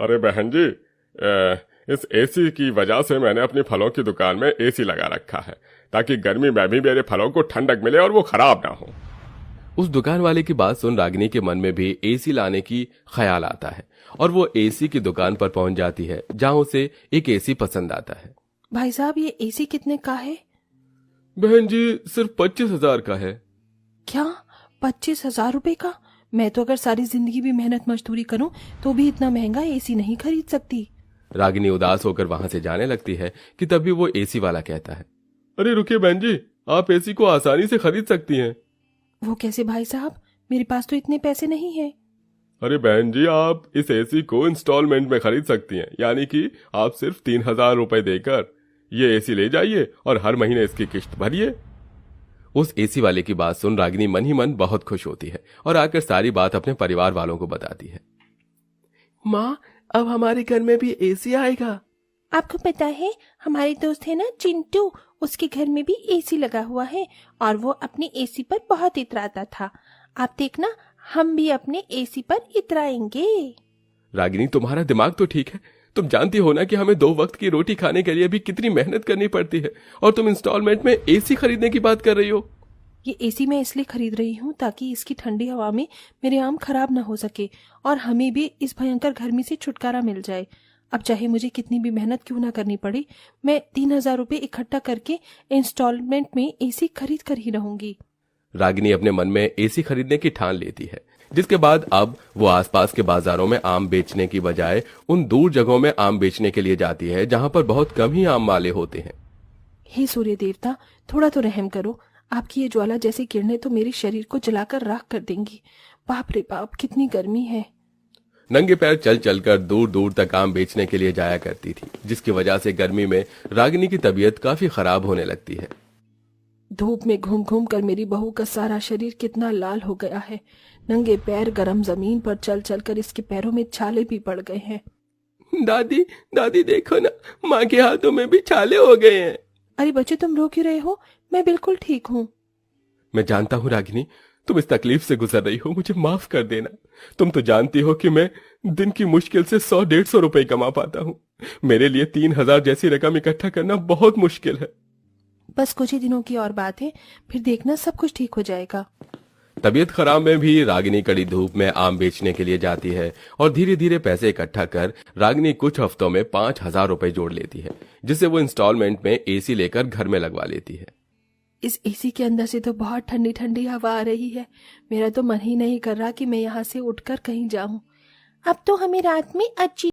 अरे बहन जी, इस एसी की वजह से मैंने अपनी फलों की दुकान में एसी लगा रखा है ताकि गर्मी में भी मेरे फलों को ठंडक मिले और वो खराब ना हो। उस दुकान वाले की बात सुन रागिनी के मन में भी एसी लाने की ख्याल आता है और वो एसी की दुकान पर पहुंच जाती है जहां उसे एक एसी पसंद आता है। भाई साहब, ये एसी कितने का है? बहन जी, सिर्फ 25,000 का है। क्या 25,000 रुपए का? मैं तो अगर सारी जिंदगी भी मेहनत मजदूरी करूं तो भी इतना महंगा एसी नहीं खरीद सकती। रागिनी उदास होकर वहां से जाने लगती है कि तभी वो एसी वाला कहता है, अरे रुकिए बहन जी, आप एसी को आसानी से खरीद सकती हैं। वो कैसे भाई साहब? मेरे पास तो इतने पैसे नहीं है। अरे बहन जी, आप इस एसी को इंस्टॉलमेंट में खरीद सकती हैं, यानी कि आप सिर्फ 3,000 रुपए देकर ये एसी ले जाइए और हर महीने इसकी किश्त भरिए। उस एसी वाले की बात सुन रागिनी मन ही मन बहुत खुश होती है और आकर सारी बात अपने परिवार वालों को बताती है। माँ, अब हमारे घर में भी एसी आएगा। आपको पता है, हमारे दोस्त है ना चिंटू, उसके घर में भी एसी लगा हुआ है और वो अपने एसी पर बहुत इतराता था। आप देखना, हम भी अपने एसी पर इतराएंगे। रागिनी, तुम्हारा दिमाग तो ठीक है। तुम जानती हो ना कि हमें 2 वक्त की रोटी खाने के लिए भी कितनी मेहनत करनी पड़ती है, और तुम इंस्टॉलमेंट में एसी खरीदने की बात कर रही हो। ये एसी मैं इसलिए खरीद रही हूँ ताकि इसकी ठंडी हवा में मेरे आम खराब ना हो सके और हमें भी इस भयंकर गर्मी से छुटकारा मिल जाए। अब चाहे मुझे कितनी भी मेहनत क्यों ना करनी पड़े, मैं 3,000 रुपए इकट्ठा करके इंस्टॉलमेंट में एसी खरीद कर ही रहूंगी। रागिनी अपने मन में एसी खरीदने की ठान लेती है, जिसके बाद अब वो आसपास के बाजारों में आम बेचने की बजाय उन दूर जगहों में आम बेचने के लिए जाती है जहां पर बहुत कम ही आम वाले होते हैं। हे सूर्य देवता, थोड़ा तो रहम करो। आपकी ये ज्वाला जैसी किरणें तो मेरे शरीर को जलाकर राख कर देंगी। बाप रे बाप, कितनी गर्मी है। नंगे पैर चल चलकर दूर दूर तक आम बेचने के लिए जाया करती थी, जिसकी वजह से गर्मी में रागिनी की तबीयत काफी खराब होने लगती है। धूप में घूम घूम कर मेरी बहू का सारा शरीर कितना लाल हो गया है। नंगे पैर गरम जमीन पर चल चल कर इसके पैरों में छाले भी पड़ गए हैं। दादी, दादी देखो ना, माँ के हाथों में भी छाले हो गए हैं। अरे बच्चे, तुम रो क्यों रहे हो? मैं बिल्कुल ठीक हूँ। मैं जानता हूँ रागिनी, तुम इस तकलीफ से गुजर रही हो, मुझे माफ कर देना। तुम तो जानती हो कि मैं दिन की मुश्किल से 100-150 रुपए कमा पाता हूँ। मेरे लिए 3,000 जैसी रकम इकट्ठा करना बहुत मुश्किल है। बस कुछ ही दिनों की और बात है, फिर देखना सब कुछ ठीक हो जाएगा। तबीयत खराब में भी रागिनी कड़ी धूप में आम बेचने के लिए जाती है और धीरे धीरे पैसे इकट्ठा कर रागिनी कुछ हफ्तों में 5,000 रुपए जोड़ लेती है, जिसे वो इंस्टॉलमेंट में एसी लेकर घर में लगवा लेती है। इस एसी के अंदर से तो बहुत ठंडी ठंडी हवा आ रही है। मेरा तो मन ही नहीं कर रहा कि मैं यहाँ से उठकर कहीं जाऊं। अब तो हमें रात में अच्छी